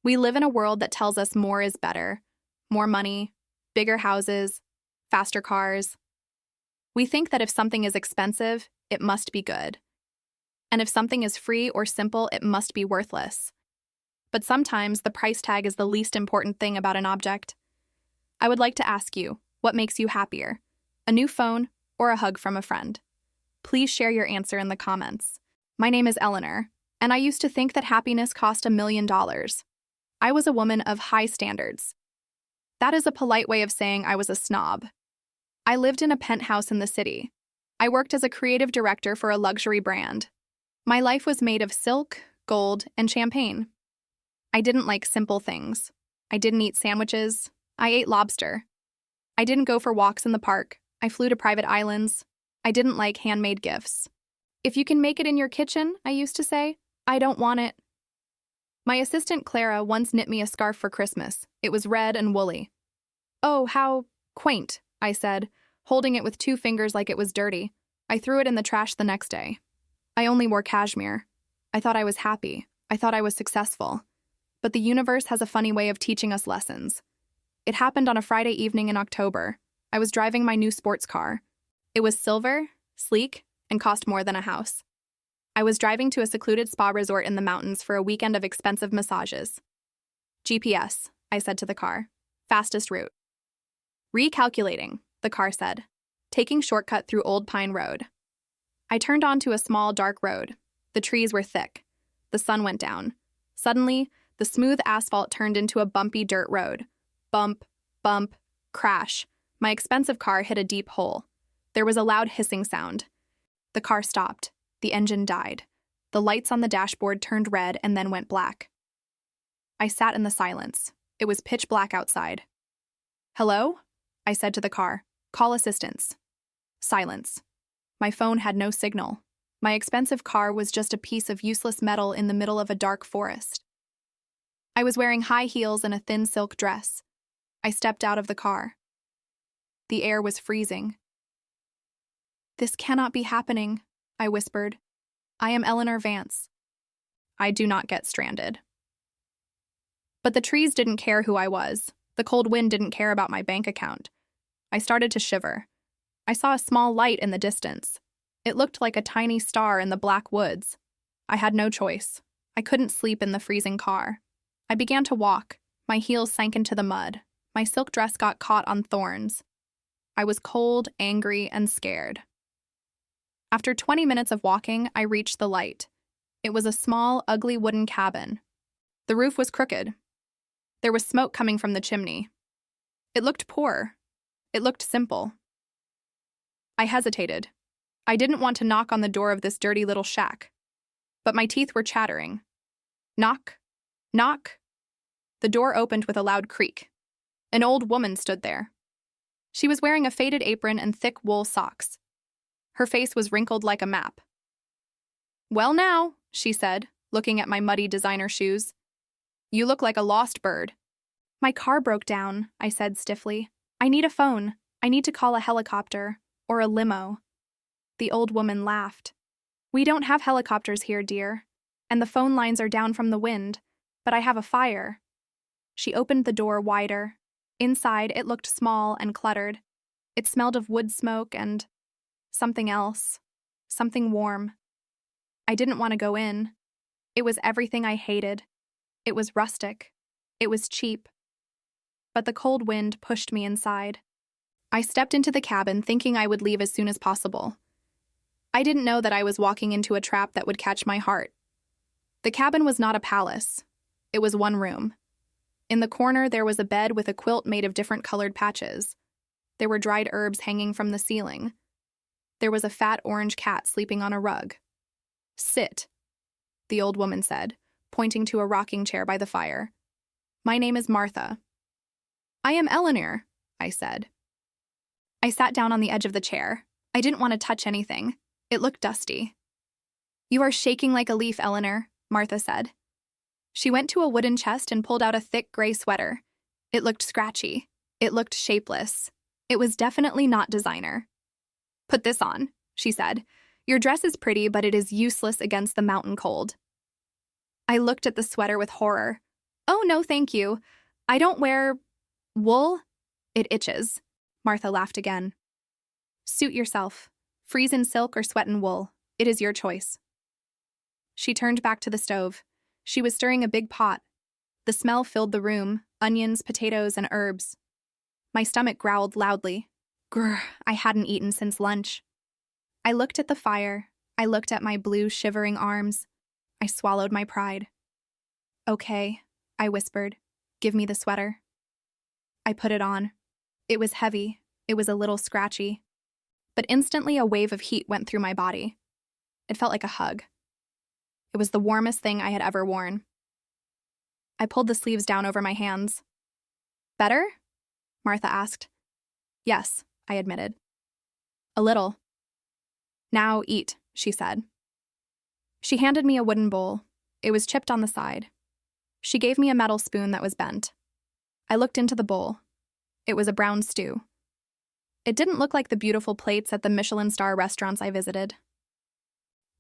We live in a world that tells us more is better. More money, bigger houses, faster cars. We think that if something is expensive, it must be good. And if something is free or simple, it must be worthless. But sometimes the price tag is the least important thing about an object. I would like to ask you, what makes you happier? A new phone or a hug from a friend? Please share your answer in the comments. My name is Eleanor, and I used to think that happiness cost $1 million. I was a woman of high standards. That is a polite way of saying I was a snob. I lived in a penthouse in the city. I worked as a creative director for a luxury brand. My life was made of silk, gold, and champagne. I didn't like simple things. I didn't eat sandwiches. I ate lobster. I didn't go for walks in the park. I flew to private islands. I didn't like handmade gifts. If you can make it in your kitchen, I used to say, I don't want it. My assistant Clara once knit me a scarf for Christmas. It was red and woolly. Oh, how quaint, I said, holding it with 2 fingers like it was dirty. I threw it in the trash the next day. I only wore cashmere. I thought I was happy. I thought I was successful. But the universe has a funny way of teaching us lessons. It happened on a Friday evening in October. I was driving my new sports car. It was silver, sleek, and cost more than a house. I was driving to a secluded spa resort in the mountains for a weekend of expensive massages. GPS, I said to the car. Fastest route. Recalculating, the car said, taking shortcut through Old Pine Road. I turned onto a small, dark road. The trees were thick. The sun went down. Suddenly, the smooth asphalt turned into a bumpy dirt road. Bump, bump, crash. My expensive car hit a deep hole. There was a loud hissing sound. The car stopped. The engine died. The lights on the dashboard turned red and then went black. I sat in the silence. It was pitch black outside. Hello? I said to the car. Call assistance. Silence. My phone had no signal. My expensive car was just a piece of useless metal in the middle of a dark forest. I was wearing high heels and a thin silk dress. I stepped out of the car. The air was freezing. This cannot be happening, I whispered. I am Eleanor Vance. I do not get stranded. But the trees didn't care who I was. The cold wind didn't care about my bank account. I started to shiver. I saw a small light in the distance. It looked like a tiny star in the black woods. I had no choice. I couldn't sleep in the freezing car. I began to walk. My heels sank into the mud. My silk dress got caught on thorns. I was cold, angry, and scared. After 20 minutes of walking, I reached the light. It was a small, ugly wooden cabin. The roof was crooked. There was smoke coming from the chimney. It looked poor. It looked simple. I hesitated. I didn't want to knock on the door of this dirty little shack. But my teeth were chattering. Knock. Knock. The door opened with a loud creak. An old woman stood there. She was wearing a faded apron and thick wool socks. Her face was wrinkled like a map. Well now, she said, looking at my muddy designer shoes. You look like a lost bird. My car broke down, I said stiffly. I need a phone. I need to call a helicopter or a limo. The old woman laughed. We don't have helicopters here, dear, and the phone lines are down from the wind, but I have a fire. She opened the door wider. Inside, it looked small and cluttered. It smelled of wood smoke and something else, something warm. I didn't want to go in. It was everything I hated. It was rustic. It was cheap. But the cold wind pushed me inside. I stepped into the cabin thinking I would leave as soon as possible. I didn't know that I was walking into a trap that would catch my heart. The cabin was not a palace. It was one room. In the corner, there was a bed with a quilt made of different colored patches. There were dried herbs hanging from the ceiling. There was a fat orange cat sleeping on a rug. Sit, the old woman said, pointing to a rocking chair by the fire. My name is Martha. I am Eleanor, I said. I sat down on the edge of the chair. I didn't want to touch anything. It looked dusty. You are shaking like a leaf, Eleanor, Martha said. She went to a wooden chest and pulled out a thick gray sweater. It looked scratchy. It looked shapeless. It was definitely not designer. Put this on, she said. Your dress is pretty, but it is useless against the mountain cold. I looked at the sweater with horror. Oh, no, thank you. I don't wear wool. It itches. Martha laughed again. Suit yourself. Freeze in silk or sweat in wool. It is your choice. She turned back to the stove. She was stirring a big pot. The smell filled the room, onions, potatoes, and herbs. My stomach growled loudly. Grr, I hadn't eaten since lunch. I looked at the fire. I looked at my blue, shivering arms. I swallowed my pride. Okay, I whispered. Give me the sweater. I put it on. It was heavy. It was a little scratchy. But instantly a wave of heat went through my body. It felt like a hug. It was the warmest thing I had ever worn. I pulled the sleeves down over my hands. Better? Martha asked. Yes, I admitted. A little. Now eat, she said. She handed me a wooden bowl. It was chipped on the side. She gave me a metal spoon that was bent. I looked into the bowl. It was a brown stew. It didn't look like the beautiful plates at the Michelin star restaurants I visited.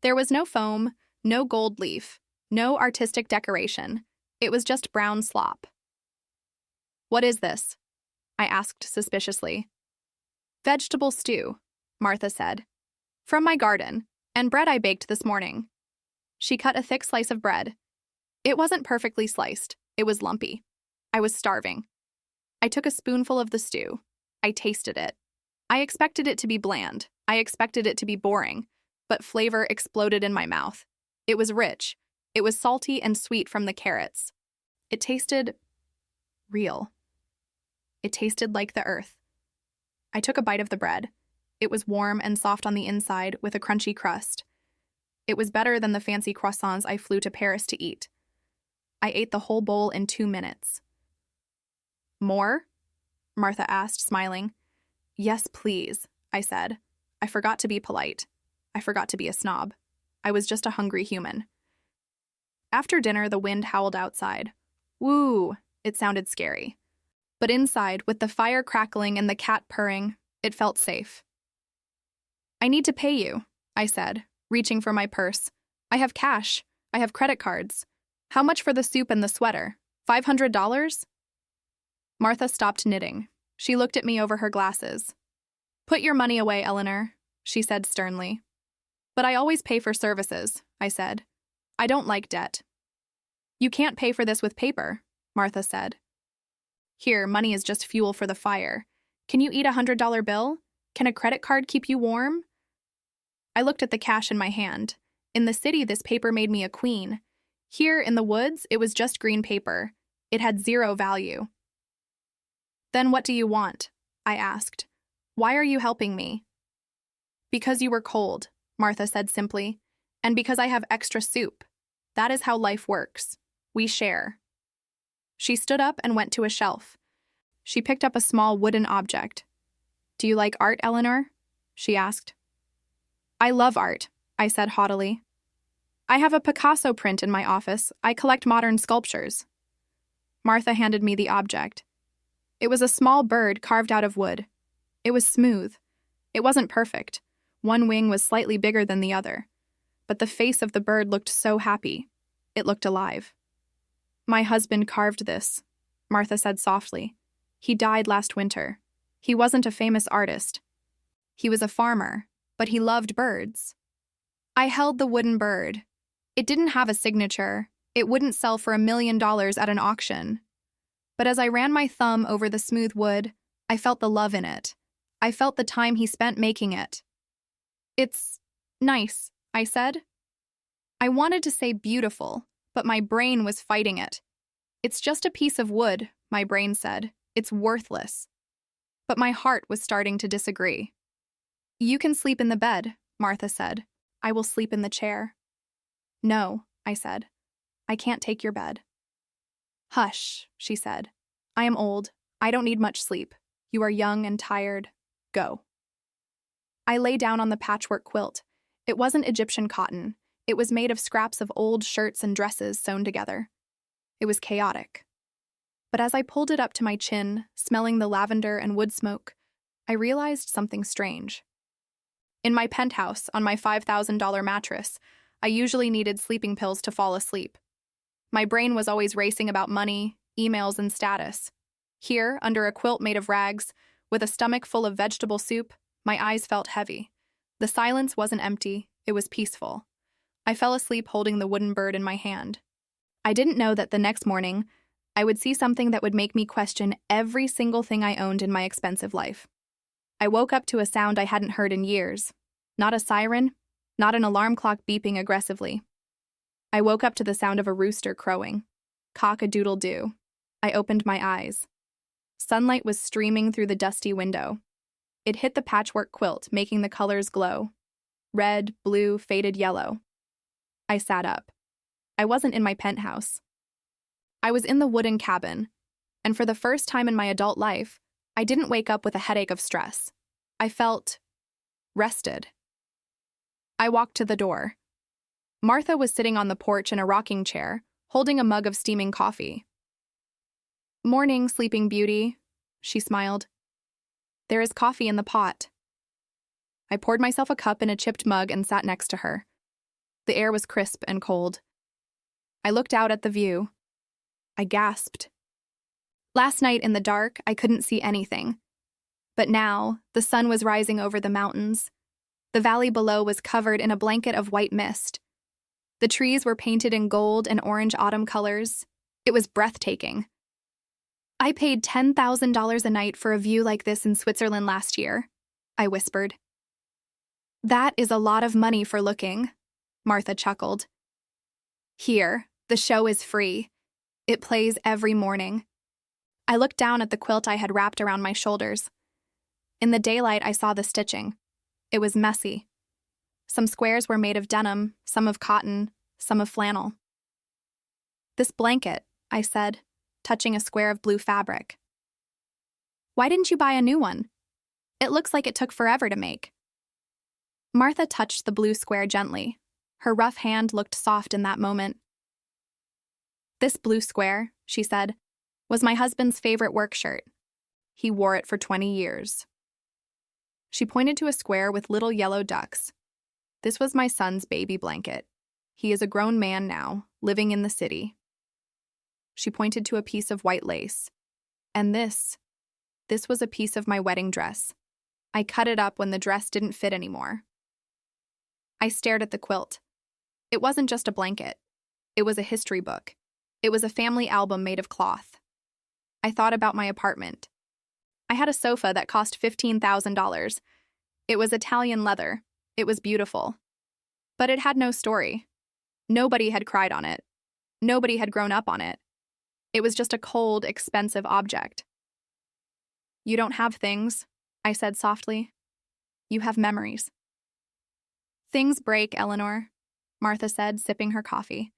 There was no foam, no gold leaf, no artistic decoration. It was just brown slop. What is this? I asked suspiciously. Vegetable stew, Martha said. From my garden, and bread I baked this morning. She cut a thick slice of bread. It wasn't perfectly sliced. It was lumpy. I was starving. I took a spoonful of the stew. I tasted it. I expected it to be bland. I expected it to be boring, but flavor exploded in my mouth. It was rich. It was salty and sweet from the carrots. It tasted real. It tasted like the earth. I took a bite of the bread. It was warm and soft on the inside with a crunchy crust. It was better than the fancy croissants I flew to Paris to eat. I ate the whole bowl in 2 minutes. More? Martha asked, smiling. Yes, please, I said. I forgot to be polite. I forgot to be a snob. I was just a hungry human. After dinner, the wind howled outside. Woo! It sounded scary. But inside, with the fire crackling and the cat purring, it felt safe. I need to pay you, I said, reaching for my purse. I have cash. I have credit cards. How much for the soup and the sweater? $500? Martha stopped knitting. She looked at me over her glasses. Put your money away, Eleanor, she said sternly. But I always pay for services, I said. I don't like debt. You can't pay for this with paper, Martha said. Here, money is just fuel for the fire. Can you eat $100 bill? Can a credit card keep you warm? I looked at the cash in my hand. In the city, this paper made me a queen. Here, in the woods, it was just green paper. It had zero value. Then what do you want? I asked. Why are you helping me? Because you were cold, Martha said simply, and because I have extra soup. That is how life works. We share. She stood up and went to a shelf. She picked up a small wooden object. Do you like art, Eleanor? She asked. I love art, I said haughtily. I have a Picasso print in my office. I collect modern sculptures. Martha handed me the object. It was a small bird carved out of wood. It was smooth. It wasn't perfect. One wing was slightly bigger than the other. But the face of the bird looked so happy. It looked alive. My husband carved this, Martha said softly. He died last winter. He wasn't a famous artist. He was a farmer, but he loved birds. I held the wooden bird. It didn't have a signature. It wouldn't sell for $1 million at an auction. But as I ran my thumb over the smooth wood, I felt the love in it. I felt the time he spent making it. It's nice, I said. I wanted to say beautiful, but my brain was fighting it. It's just a piece of wood, my brain said. It's worthless. But my heart was starting to disagree. You can sleep in the bed, Martha said. I will sleep in the chair. No, I said. I can't take your bed. Hush, she said. I am old. I don't need much sleep. You are young and tired. Go. I lay down on the patchwork quilt. It wasn't Egyptian cotton. It was made of scraps of old shirts and dresses sewn together. It was chaotic. But as I pulled it up to my chin, smelling the lavender and wood smoke, I realized something strange. In my penthouse, on my $5,000 mattress, I usually needed sleeping pills to fall asleep. My brain was always racing about money, emails, and status. Here, under a quilt made of rags, with a stomach full of vegetable soup, my eyes felt heavy. The silence wasn't empty, it was peaceful. I fell asleep holding the wooden bird in my hand. I didn't know that the next morning, I would see something that would make me question every single thing I owned in my expensive life. I woke up to a sound I hadn't heard in years. Not a siren, not an alarm clock beeping aggressively. I woke up to the sound of a rooster crowing. Cock-a-doodle-doo. I opened my eyes. Sunlight was streaming through the dusty window. It hit the patchwork quilt, making the colors glow. Red, blue, faded yellow. I sat up. I wasn't in my penthouse. I was in the wooden cabin, and for the first time in my adult life, I didn't wake up with a headache of stress. I felt rested. I walked to the door. Martha was sitting on the porch in a rocking chair, holding a mug of steaming coffee. "Morning, Sleeping Beauty," she smiled. "There is coffee in the pot." I poured myself a cup in a chipped mug and sat next to her. The air was crisp and cold. I looked out at the view. I gasped. Last night in the dark, I couldn't see anything. But now, the sun was rising over the mountains. The valley below was covered in a blanket of white mist. The trees were painted in gold and orange autumn colors. It was breathtaking. "I paid $10,000 a night for a view like this in Switzerland last year," I whispered. "That is a lot of money for looking," Martha chuckled. "Here, the show is free. It plays every morning." I looked down at the quilt I had wrapped around my shoulders. In the daylight, I saw the stitching. It was messy. Some squares were made of denim, some of cotton, some of flannel. "This blanket," I said, touching a square of blue fabric. "Why didn't you buy a new one? It looks like it took forever to make." Martha touched the blue square gently. Her rough hand looked soft in that moment. "This blue square," she said, "was my husband's favorite work shirt. He wore it for 20 years. She pointed to a square with little yellow ducks. "This was my son's baby blanket. He is a grown man now, living in the city." She pointed to a piece of white lace. "And this was a piece of my wedding dress. I cut it up when the dress didn't fit anymore." I stared at the quilt. It wasn't just a blanket. It was a history book. It was a family album made of cloth. I thought about my apartment. I had a sofa that cost $15,000. It was Italian leather. It was beautiful. But it had no story. Nobody had cried on it. Nobody had grown up on it. It was just a cold, expensive object. "You don't have things," I said softly. "You have memories." "Things break, Eleanor," Martha said, sipping her coffee.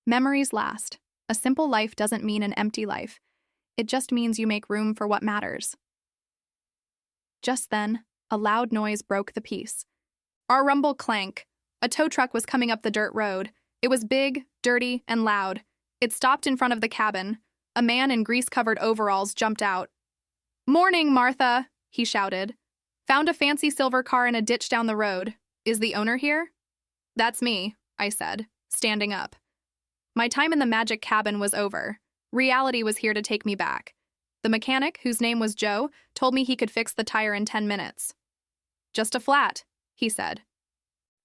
"Memories last. A simple life doesn't mean an empty life. It just means you make room for what matters." Just then, a loud noise broke the peace. Our rumble clank. A tow truck was coming up the dirt road. It was big, dirty, and loud. It stopped in front of the cabin. A man in grease-covered overalls jumped out. "Morning, Martha," he shouted. "Found a fancy silver car in a ditch down the road. Is the owner here?" "That's me," I said, standing up. My time in the magic cabin was over. Reality was here to take me back. The mechanic, whose name was Joe, told me he could fix the tire in 10 minutes. "Just a flat," he said.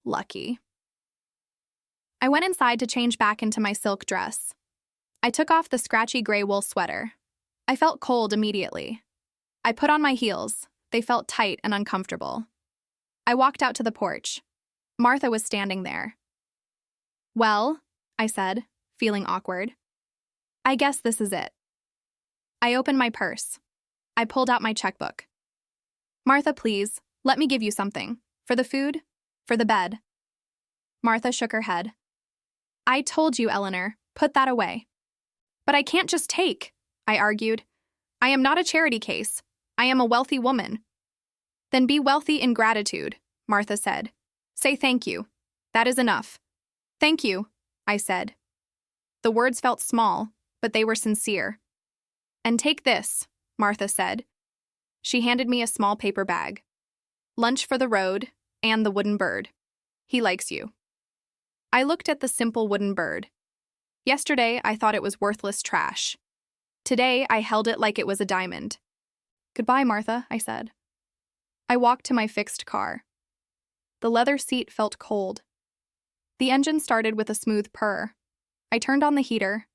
Lucky. I went inside to change back into my silk dress. I took off the scratchy gray wool sweater. I felt cold immediately. I put on my heels. They felt tight and uncomfortable. I walked out to the porch. Martha was standing there. "Well," I said, feeling awkward. "I guess this is it." I opened my purse. I pulled out my checkbook. "Martha, please, let me give you something. For the food, for the bed." Martha shook her head. "I told you, Eleanor, put that away." "But I can't just take," I argued. "I am not a charity case. I am a wealthy woman." "Then be wealthy in gratitude," Martha said. "Say thank you. That is enough." "Thank you," I said. The words felt small, but they were sincere. "And take this," Martha said. She handed me a small paper bag. "Lunch for the road, and the wooden bird. He likes you." I looked at the simple wooden bird. Yesterday, I thought it was worthless trash. Today, I held it like it was a diamond. Goodbye, Martha, I said. I walked to my fixed car. The leather seat felt cold. The engine started with a smooth purr. I turned on the heater.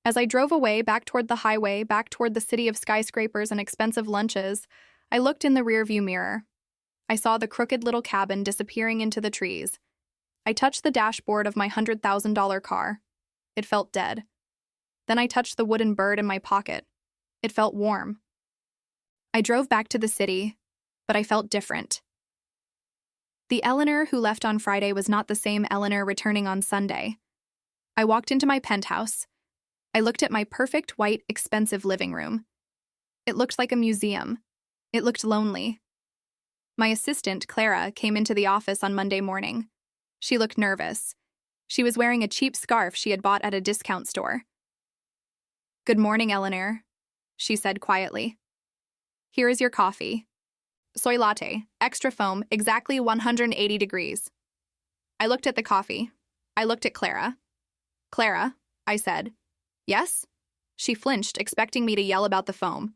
As I drove away, back toward the highway, back toward the city of skyscrapers and expensive lunches, I looked in the rearview mirror. I saw the crooked little cabin disappearing into the trees. I touched the dashboard of my $100,000 car. It felt dead. Then I touched the wooden bird in my pocket. It felt warm. I drove back to the city, but I felt different. The Eleanor who left on Friday was not the same Eleanor returning on Sunday. I walked into my penthouse. I looked at my perfect white, expensive living room. It looked like a museum. It looked lonely. My assistant, Clara, came into the office on Monday morning. She looked nervous. She was wearing a cheap scarf she had bought at a discount store. "Good morning, Eleanor," she said quietly. "Here is your coffee. Soy latte, extra foam, exactly 180 degrees. I looked at the coffee. I looked at Clara. "Clara," I said. "Yes?" She flinched, expecting me to yell about the foam.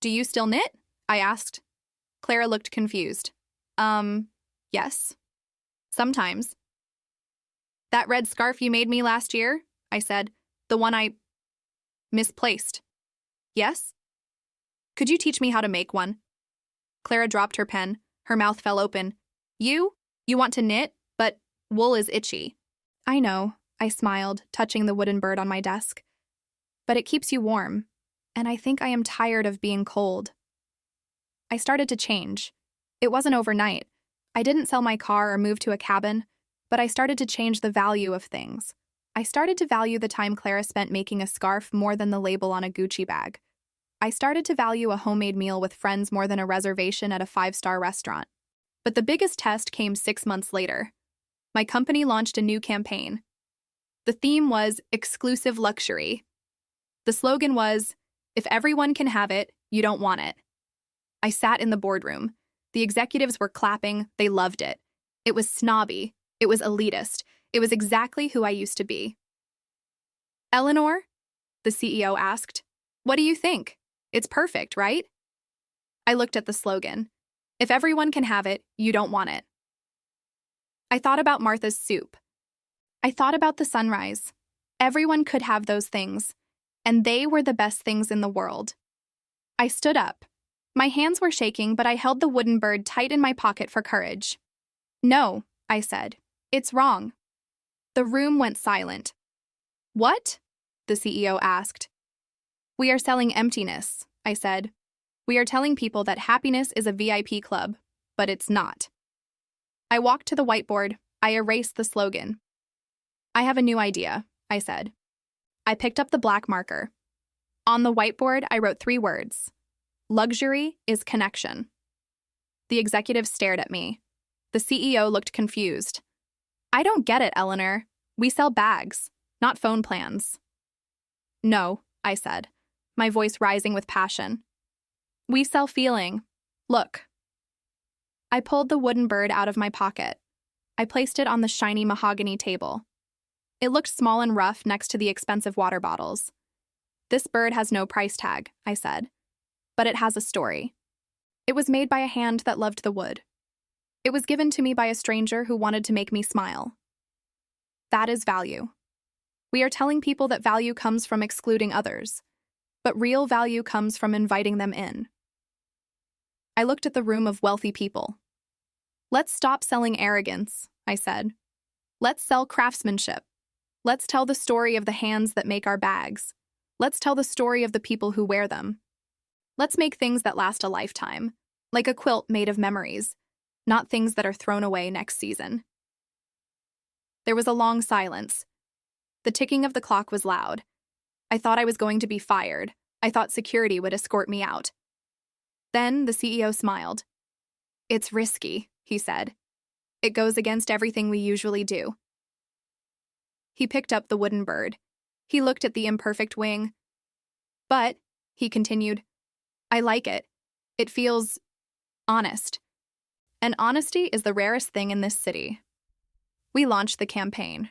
"Do you still knit?" I asked. Clara looked confused. Yes. Sometimes." "That red scarf you made me last year?" I said. "The one I misplaced." "Yes?" "Could you teach me how to make one?" Clara dropped her pen. Her mouth fell open. You want to knit, but wool is itchy." "I know," I smiled, touching the wooden bird on my desk. "But it keeps you warm, and I think I am tired of being cold." I started to change. It wasn't overnight. I didn't sell my car or move to a cabin, but I started to change the value of things. I started to value the time Clara spent making a scarf more than the label on a Gucci bag. I started to value a homemade meal with friends more than a reservation at a 5-star restaurant. But the biggest test came 6 months later. My company launched a new campaign. The theme was exclusive luxury. The slogan was, "If everyone can have it, you don't want it." I sat in the boardroom. The executives were clapping. They loved it. It was snobby. It was elitist. It was exactly who I used to be. "Eleanor?" the CEO asked. "What do you think? It's perfect, right?" I looked at the slogan. If everyone can have it, you don't want it. I thought about Martha's soup. I thought about the sunrise. Everyone could have those things, and they were the best things in the world. I stood up. My hands were shaking, but I held the wooden bird tight in my pocket for courage. "No," I said. "It's wrong." The room went silent. "What?" the CEO asked. "We are selling emptiness," I said. "We are telling people that happiness is a VIP club, but it's not." I walked to the whiteboard. I erased the slogan. "I have a new idea," I said. I picked up the black marker. On the whiteboard, I wrote 3 words. Luxury is connection. The executive stared at me. The CEO looked confused. "I don't get it, Eleanor. We sell bags, not phone plans." "No," I said, my voice rising with passion. "We sell feeling. Look." I pulled the wooden bird out of my pocket. I placed it on the shiny mahogany table. It looked small and rough next to the expensive water bottles. "This bird has no price tag," I said, "but it has a story. It was made by a hand that loved the wood. It was given to me by a stranger who wanted to make me smile. That is value. We are telling people that value comes from excluding others, but real value comes from inviting them in." I looked at the room of wealthy people. "Let's stop selling arrogance," I said. "Let's sell craftsmanship. Let's tell the story of the hands that make our bags. Let's tell the story of the people who wear them. Let's make things that last a lifetime, like a quilt made of memories, not things that are thrown away next season." There was a long silence. The ticking of the clock was loud. I thought I was going to be fired. I thought security would escort me out. Then the CEO smiled. "It's risky," he said. "It goes against everything we usually do." He picked up the wooden bird. He looked at the imperfect wing. "But," he continued, "I like it. It feels honest. And honesty is the rarest thing in this city." We launched the campaign.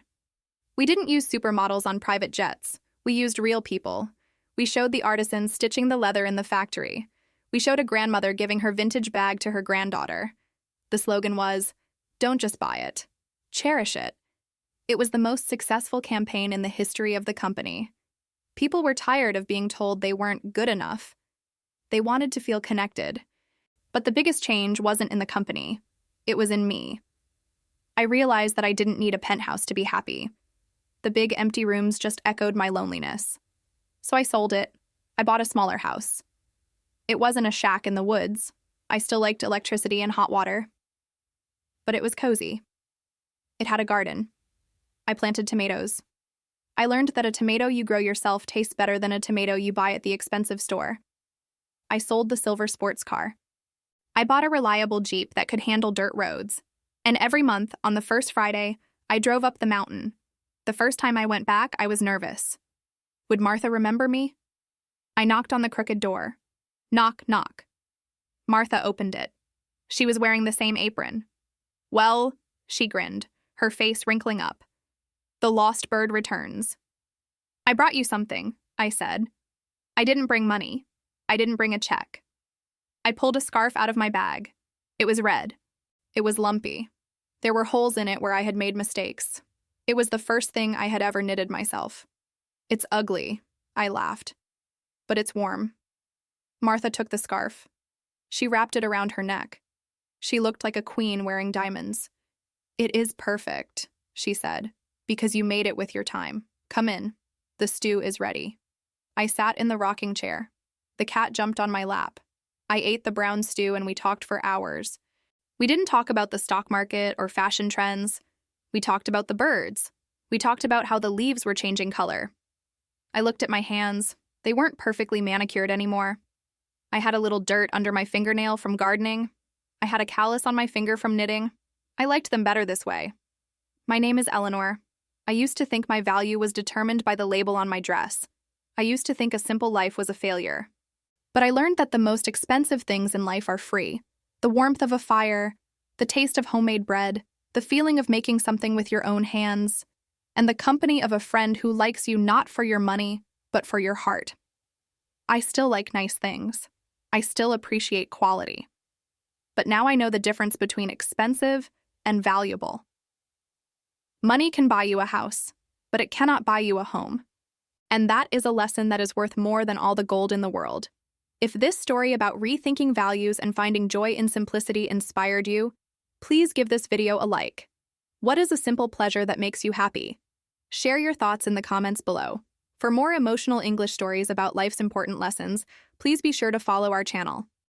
We didn't use supermodels on private jets. We used real people. We showed the artisans stitching the leather in the factory. We showed a grandmother giving her vintage bag to her granddaughter. The slogan was, "Don't just buy it. Cherish it." It was the most successful campaign in the history of the company. People were tired of being told they weren't good enough. They wanted to feel connected. But the biggest change wasn't in the company. It was in me. I realized that I didn't need a penthouse to be happy. The big empty rooms just echoed my loneliness. So I sold it. I bought a smaller house. It wasn't a shack in the woods. I still liked electricity and hot water. But it was cozy. It had a garden. I planted tomatoes. I learned that a tomato you grow yourself tastes better than a tomato you buy at the expensive store. I sold the silver sports car. I bought a reliable Jeep that could handle dirt roads. And every month, on the first Friday, I drove up the mountain. The first time I went back, I was nervous. Would Martha remember me? I knocked on the crooked door. Knock, knock. Martha opened it. She was wearing the same apron. "Well," she grinned, her face wrinkling up. "The lost bird returns." "I brought you something," I said. I didn't bring money. I didn't bring a check. I pulled a scarf out of my bag. It was red. It was lumpy. There were holes in it where I had made mistakes. It was the first thing I had ever knitted myself. "It's ugly," I laughed. "But it's warm." Martha took the scarf. She wrapped it around her neck. She looked like a queen wearing diamonds. "It is perfect," she said, "because you made it with your time. Come in. The stew is ready." I sat in the rocking chair. The cat jumped on my lap. I ate the brown stew and we talked for hours. We didn't talk about the stock market or fashion trends. We talked about the birds. We talked about how the leaves were changing color. I looked at my hands. They weren't perfectly manicured anymore. I had a little dirt under my fingernail from gardening. I had a callus on my finger from knitting. I liked them better this way. My name is Eleanor. I used to think my value was determined by the label on my dress. I used to think a simple life was a failure. But I learned that the most expensive things in life are free. The warmth of a fire, the taste of homemade bread, the feeling of making something with your own hands, and the company of a friend who likes you not for your money, but for your heart. I still like nice things. I still appreciate quality. But now I know the difference between expensive and valuable. Money can buy you a house, but it cannot buy you a home. And that is a lesson that is worth more than all the gold in the world. If this story about rethinking values and finding joy in simplicity inspired you, please give this video a like. What is a simple pleasure that makes you happy? Share your thoughts in the comments below. For more emotional English stories about life's important lessons, please be sure to follow our channel.